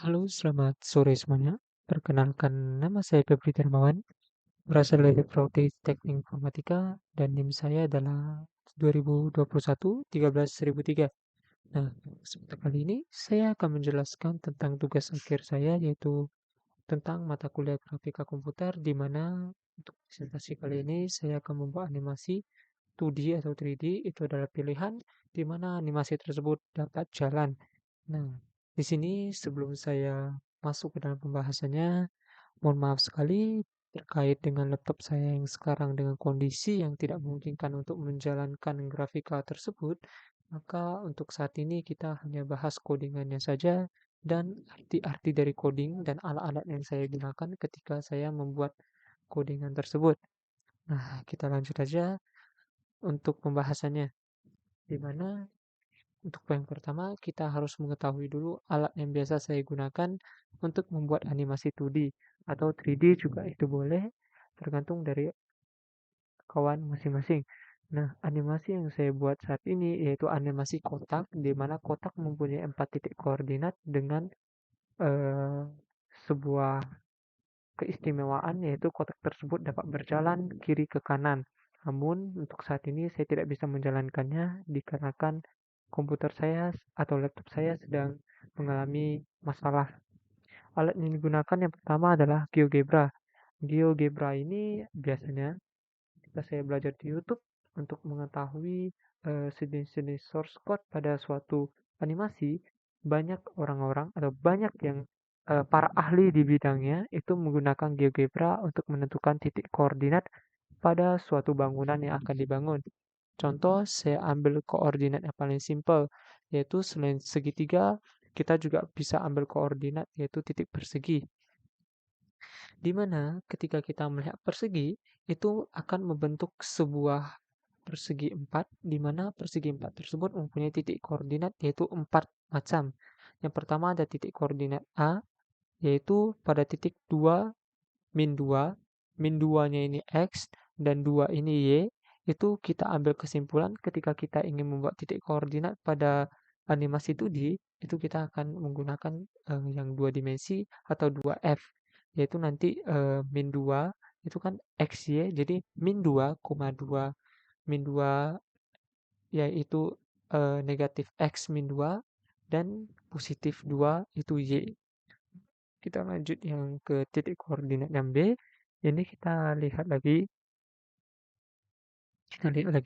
Halo, selamat sore semuanya. Perkenalkan, nama saya Febri Darmawan, berasal dari Prodi Teknik Informatika, dan NIM saya adalah 2021 13003. Nah, kesempatan kali ini saya akan menjelaskan tentang tugas akhir saya, yaitu tentang mata kuliah grafika komputer, di mana untuk presentasi kali ini saya akan membuat animasi 2D atau 3D. Itu adalah pilihan di mana animasi tersebut dapat jalan. Nah, di sini sebelum saya masuk ke dalam pembahasannya, mohon maaf sekali terkait dengan laptop saya yang sekarang dengan kondisi yang tidak memungkinkan untuk menjalankan grafika tersebut. Maka untuk saat ini kita hanya bahas codingannya saja dan arti-arti dari coding dan alat-alat yang saya gunakan ketika saya membuat codingan tersebut. Nah, kita lanjut aja untuk pembahasannya, di mana untuk yang pertama, kita harus mengetahui dulu alat yang biasa saya gunakan untuk membuat animasi 2D atau 3D juga itu boleh, tergantung dari kawan masing-masing. Nah, animasi yang saya buat saat ini yaitu animasi kotak, di mana kotak mempunyai 4 titik koordinat dengan eh, sebuah keistimewaan, yaitu kotak tersebut dapat berjalan kiri ke kanan. Namun, untuk saat ini saya tidak bisa menjalankannya dikarenakan komputer saya atau laptop saya sedang mengalami masalah. Alat yang digunakan yang pertama adalah GeoGebra. GeoGebra ini biasanya ketika saya belajar di YouTube untuk mengetahui jenis-jenis source code pada suatu animasi, banyak orang-orang atau banyak yang para ahli di bidangnya itu menggunakan GeoGebra untuk menentukan titik koordinat pada suatu bangunan yang akan dibangun. Contoh, saya ambil koordinat yang paling simpel, yaitu selain segitiga, kita juga bisa ambil koordinat yaitu titik persegi. Di mana ketika kita melihat persegi, itu akan membentuk sebuah persegi 4, di mana persegi 4 tersebut mempunyai titik koordinat yaitu 4 macam. Yang pertama ada titik koordinat A, yaitu pada titik 2, min 2, min 2-nya ini X, dan 2 ini Y. Itu kita ambil kesimpulan ketika kita ingin membuat titik koordinat pada animasi 2D, itu kita akan menggunakan yang 2 dimensi atau 2F, yaitu nanti min 2 itu kan XY, jadi min 2, 2, min 2 yaitu negatif X min 2 dan positif 2 itu Y. Kita lanjut yang ke titik koordinat yang B. Ini kita lihat lagi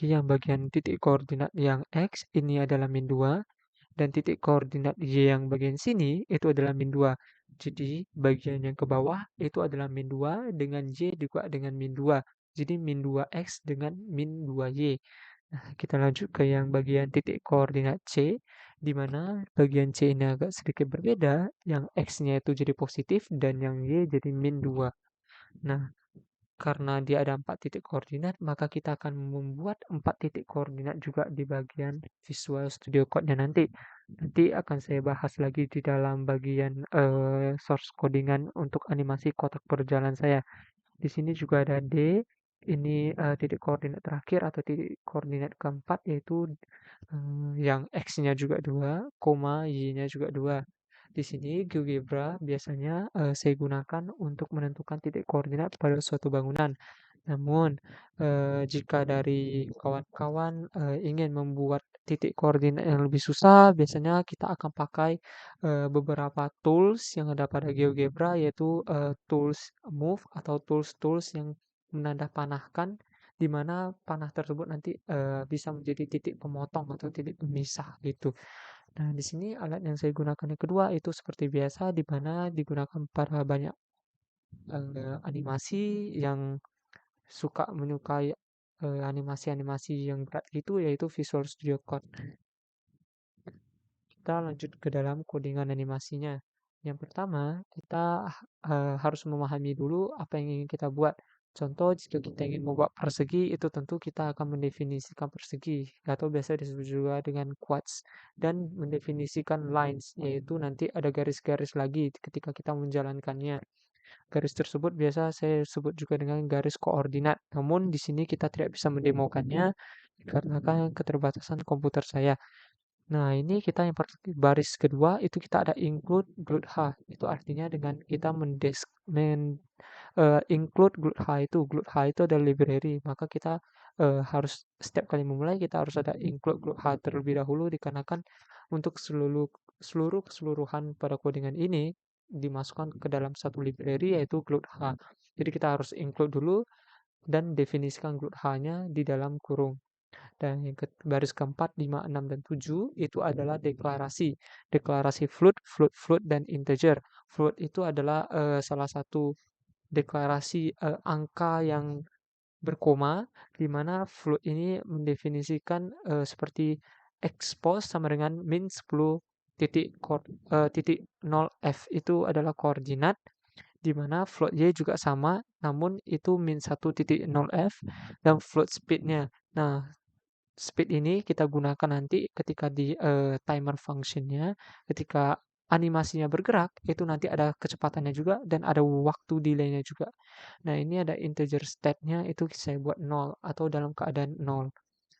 yang bagian titik koordinat yang X ini adalah min 2 dan titik koordinat Y yang bagian sini itu adalah min 2. Jadi bagian yang ke bawah itu adalah min 2 dengan Y juga dengan min 2. Jadi min 2X dengan min 2Y. Nah, kita lanjut ke yang bagian titik koordinat C, di mana bagian C ini agak sedikit berbeda, yang X-nya itu jadi positif dan yang Y jadi min 2. Nah, karena dia ada 4 titik koordinat, maka kita akan membuat 4 titik koordinat juga di bagian Visual Studio Code-nya nanti. Nanti akan saya bahas lagi di dalam bagian source codingan untuk animasi kotak berjalan saya. Di sini juga ada D, ini titik koordinat terakhir atau titik koordinat keempat, yaitu yang X-nya juga 2, Y-nya juga 2. Di sini GeoGebra biasanya saya gunakan untuk menentukan titik koordinat pada suatu bangunan. Namun, jika dari kawan-kawan ingin membuat titik koordinat yang lebih susah, biasanya kita akan pakai beberapa tools yang ada pada GeoGebra, yaitu tools move atau tools-tools yang menandah panahkan, di mana panah tersebut nanti bisa menjadi titik pemotong atau titik pemisah gitu. Nah, di sini alat yang saya gunakan yang kedua itu seperti biasa, di mana digunakan pada banyak animasi yang menyukai animasi-animasi yang berat itu, yaitu Visual Studio Code. Kita lanjut ke dalam codingan animasinya. Yang pertama, kita harus memahami dulu apa yang ingin kita buat. Contoh, jika kita ingin membuat persegi, itu tentu kita akan mendefinisikan persegi, atau biasa disebut juga dengan quads, dan mendefinisikan lines, yaitu nanti ada garis-garis lagi ketika kita menjalankannya. Garis tersebut biasa saya sebut juga dengan garis koordinat. Namun di sini kita tidak bisa mendemokannya dikarenakan keterbatasan komputer saya. Nah, ini kita yang baris kedua itu kita ada include glute H. Itu artinya dengan kita include glute H itu. Glute H itu adalah library, maka kita harus setiap kali memulai kita harus ada include glute H terlebih dahulu dikarenakan untuk seluruh keseluruhan pada codingan ini dimasukkan ke dalam satu library yaitu glute H. Jadi kita harus include dulu dan definisikan glute H-nya di dalam kurung. Dan yang baris keempat, 5, 6, dan 7 itu adalah deklarasi. Deklarasi float, float, float, dan integer. Float itu adalah salah satu deklarasi angka yang berkoma, di mana float ini mendefinisikan seperti expose sama dengan min 10 titik 0 f itu adalah koordinat, di mana float y juga sama, namun itu min 1.0 f dan float speednya. Nah, speed ini kita gunakan nanti ketika di timer functionnya, ketika animasinya bergerak, itu nanti ada kecepatannya juga dan ada waktu delaynya juga. Nah, ini ada integer state-nya itu saya buat 0 atau dalam keadaan 0.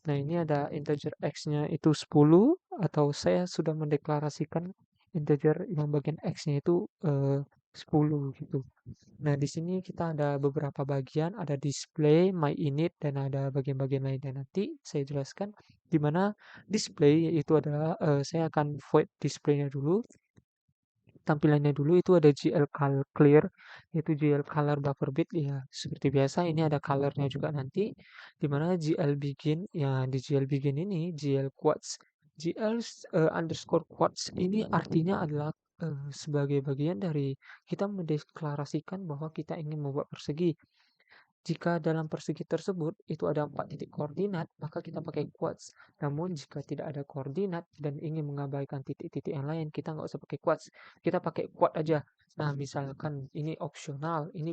Nah, ini ada integer x-nya itu 10 atau saya sudah mendeklarasikan integer yang bagian x-nya itu 10 gitu. Nah, di sini kita ada beberapa bagian, ada display, my init, dan ada bagian-bagian lainnya. Nanti saya jelaskan di mana display yaitu adalah saya akan void display-nya dulu. Tampilannya dulu itu ada GL clear, yaitu GL color buffer bit ya. Seperti biasa ini ada colornya juga nanti, di mana GL begin ya, di GL begin ini GL quotes. GL underscore quotes ini artinya adalah sebagai bagian dari kita mendeklarasikan bahwa kita ingin membuat persegi. Jika dalam persegi tersebut itu ada 4 titik koordinat, maka kita pakai quotes. Namun jika tidak ada koordinat dan ingin mengabaikan titik-titik yang lain, kita nggak usah pakai quotes. Kita pakai quote aja. Nah, misalkan ini opsional, ini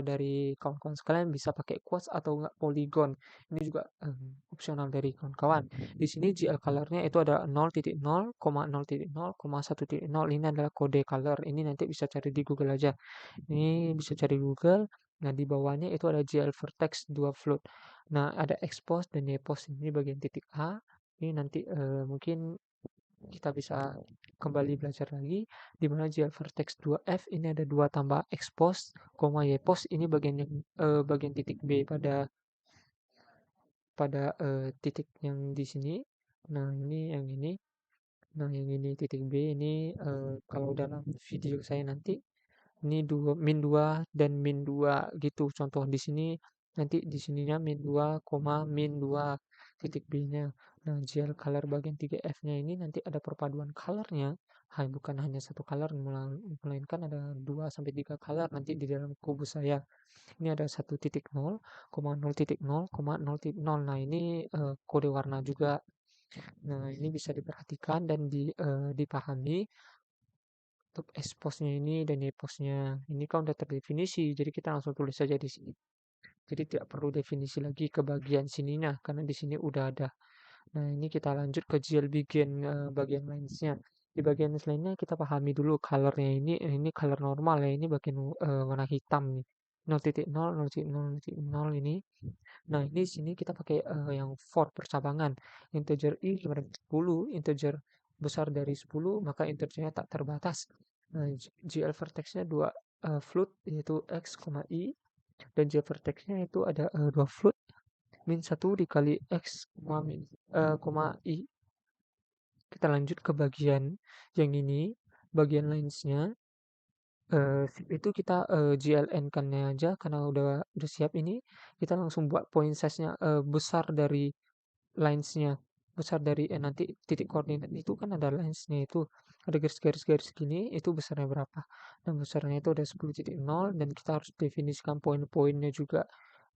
dari kawan-kawan sekalian bisa pakai quotes atau nggak polygon. Ini juga opsional dari kawan-kawan. Di sini GL color-nya itu ada 0.0, 0.0, 1.0. Ini adalah kode color. Ini nanti bisa cari di Google aja. Ini bisa cari Google. Nah, di bawahnya itu ada GL vertex 2 float. Nah, ada expose dan nepos ini bagian titik A. Ini nanti mungkin kita bisa kembali belajar lagi di mana GL vertex 2F ini ada 2 tambah expose, ypos ini bagian titik B pada titik yang di sini. Nah, ini yang ini. Nah, yang ini titik B ini kalau dalam video saya nanti ini min 2 dan min 2 gitu. Contoh di sini nanti di sininya min 2, min 2 titik B-nya. Nah, GL color bagian 3F-nya ini nanti ada perpaduan colornya. Bukan hanya satu color, melainkan ada 2 sampai 3 color nanti di dalam kubus saya. Ini ada 1.0, 0.0, 0.0. Nah, ini kode warna juga. Nah, ini bisa diperhatikan dan dipahami untuk expose-nya ini dan epos-nya. Ini kan udah terdefinisi, jadi kita langsung tulis saja di sini. Jadi tidak perlu definisi lagi ke bagian sininya, karena di sini udah ada. Nah, ini kita lanjut ke GL begin bagian lines-nya. Di bagian lainnya kita pahami dulu color-nya ini color normal ya, ini bagian warna hitam nih. 0.0, 0.0, 0.0 ini. Nah, ini sini kita pakai yang for percabangan. Integer i sama 10, integer besar dari 10, maka integernya tak terbatas. Nah, GL vertex-nya 2 float yaitu x, i, dan GL vertex-nya itu ada 2 float min 1 dikali x, i. Kita lanjut ke bagian yang ini, bagian lines-nya. Itu kita GLN-kannya aja karena udah siap ini. Kita langsung buat point size-nya besar dari lines-nya, besar dari nanti titik koordinat itu kan ada lines-nya itu ada garis-garis gini, itu besarnya berapa. Dan besarnya itu ada 10.0 dan kita harus definisikan poin-poinnya juga.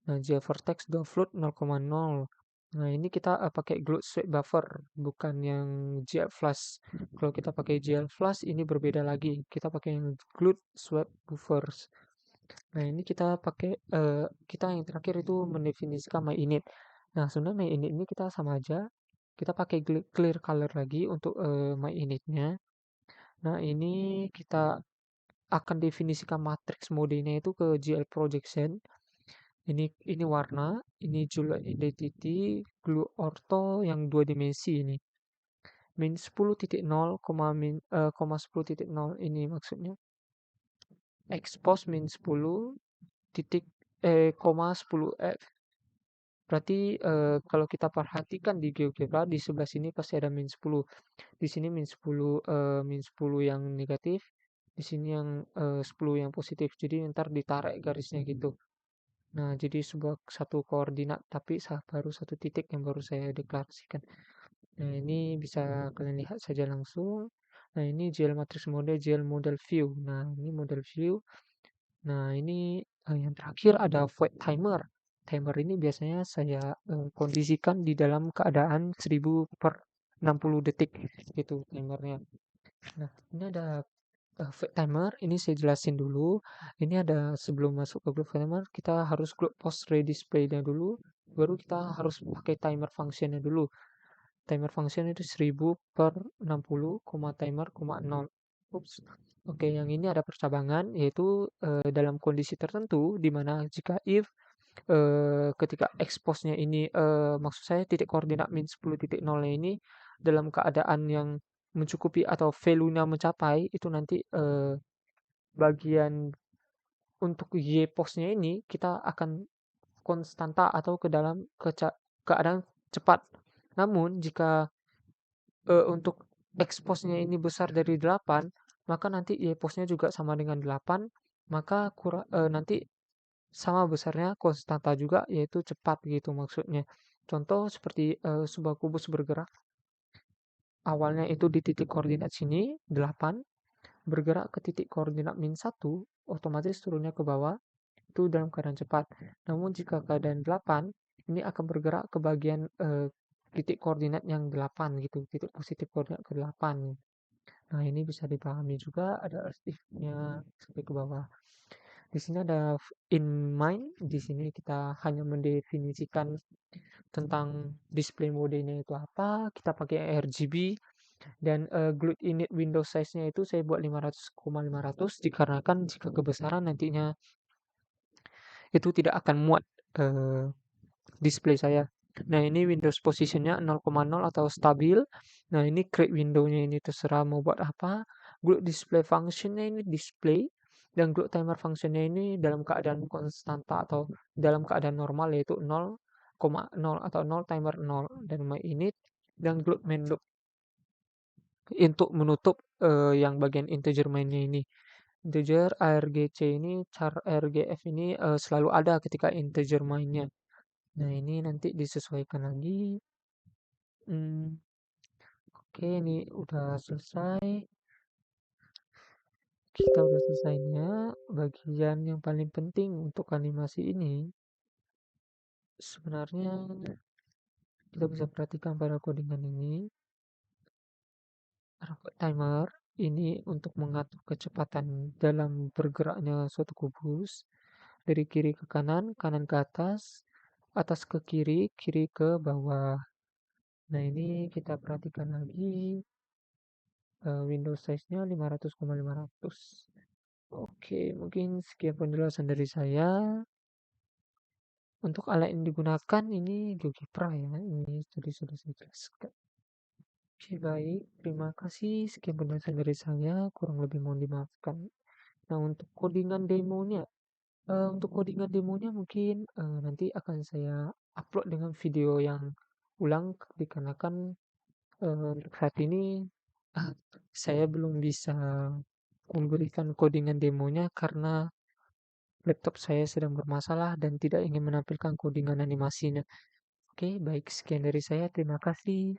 Nah, GL vertex dot float 0,0. Nah, ini kita pakai gloat sweep buffer, bukan yang GL flash. Kalau kita pakai GL flash ini berbeda lagi. Kita pakai yang gloat sweep buffers. Nah, ini kita pakai kita yang terakhir itu mendefinisikan my init. Nah, sebenarnya my init ini kita sama aja. Kita pakai clear color lagi untuk my initnya. Nah, ini kita akan definisikan matrix modenya itu ke GL projection. Ini warna, ini juga identity, glue ortho yang 2 dimensi ini. min 10.0, koma 10.0 ini maksudnya expose min 10 titik koma 10 berarti kalau kita perhatikan di GeoGebra di sebelah sini pasti ada min 10. Di sini min 10 yang negatif, di sini yang 10 yang positif. Jadi ntar ditarik garisnya gitu. Nah, jadi sebuah satu koordinat tapi baru satu titik yang baru saya deklarasikan. Nah, ini bisa kalian lihat saja langsung. Nah, ini GL matrix model, GL model view. Nah, ini model view. Nah, ini yang terakhir ada void timer. Timer ini biasanya saya kondisikan di dalam keadaan 1000 per 60 detik gitu timernya. Nah, ini ada void timer. Ini saya jelasin dulu. Ini ada sebelum masuk ke group timer, kita harus group post redisplay-nya dulu. Baru kita harus pakai timer function-nya dulu. Timer function itu 1000 per 60, timer, 0. Ups. Oke, yang ini ada percabangan yaitu dalam kondisi tertentu di mana jika if ketika expose-nya ini maksud saya titik koordinat min 10.0 ini dalam keadaan yang mencukupi atau value-nya mencapai itu nanti bagian untuk y pos-nya ini kita akan konstanta atau ke dalam keadaan cepat. Namun jika untuk expose-nya ini besar dari 8, maka nanti y pos-nya juga sama dengan 8, maka nanti sama besarnya konstanta juga yaitu cepat gitu maksudnya. Contoh seperti sebuah kubus bergerak awalnya itu di titik koordinat sini 8, bergerak ke titik koordinat min 1, otomatis turunnya ke bawah itu dalam keadaan cepat. Namun jika keadaan 8, ini akan bergerak ke bagian titik koordinat yang 8 gitu, titik positif koordinat ke 8. Nah, ini bisa dipahami juga ada if-nya sampai ke bawah. Di sini ada in mind, di sini kita hanya mendefinisikan tentang display modenya itu apa, kita pakai RGB dan glued init window size-nya itu saya buat 500,500 dikarenakan jika kebesaran nantinya itu tidak akan muat display saya. Nah, ini Windows positionnya 0,0 atau stabil. Nah, ini create window-nya ini terserah mau buat apa. Group display function-nya ini display. Dan group timer function-nya ini dalam keadaan konstanta atau dalam keadaan normal yaitu 0,0 atau 0 timer 0. Dan my init dan group main loop untuk menutup yang bagian integer mainnya ini. Integer argc ini char argf ini selalu ada ketika integer mainnya. Nah, ini nanti disesuaikan lagi. Oke, ini udah selesai. Kita udah selesainya. Bagian yang paling penting untuk animasi ini sebenarnya kita bisa perhatikan pada codingan ini. Timer ini untuk mengatur kecepatan dalam bergeraknya suatu kubus dari kiri ke kanan, kanan ke atas, atas ke kiri, kiri ke bawah. Nah, ini kita perhatikan lagi window size-nya 500,500. Oke, mungkin sekian penjelasan dari saya. Untuk alat yang digunakan ini GeoGebra ya, ini tadi sudah saya jelaskan. Oke, baik. Terima kasih. Sekian penjelasan dari saya. Kurang lebih mohon dimaafkan. Nah, untuk codingan demonya mungkin nanti akan saya upload dengan video yang ulang dikarenakan untuk saat ini saya belum bisa memberikan codingan demonya karena laptop saya sedang bermasalah dan tidak ingin menampilkan codingan animasinya. Oke, baik sekian dari saya. Terima kasih.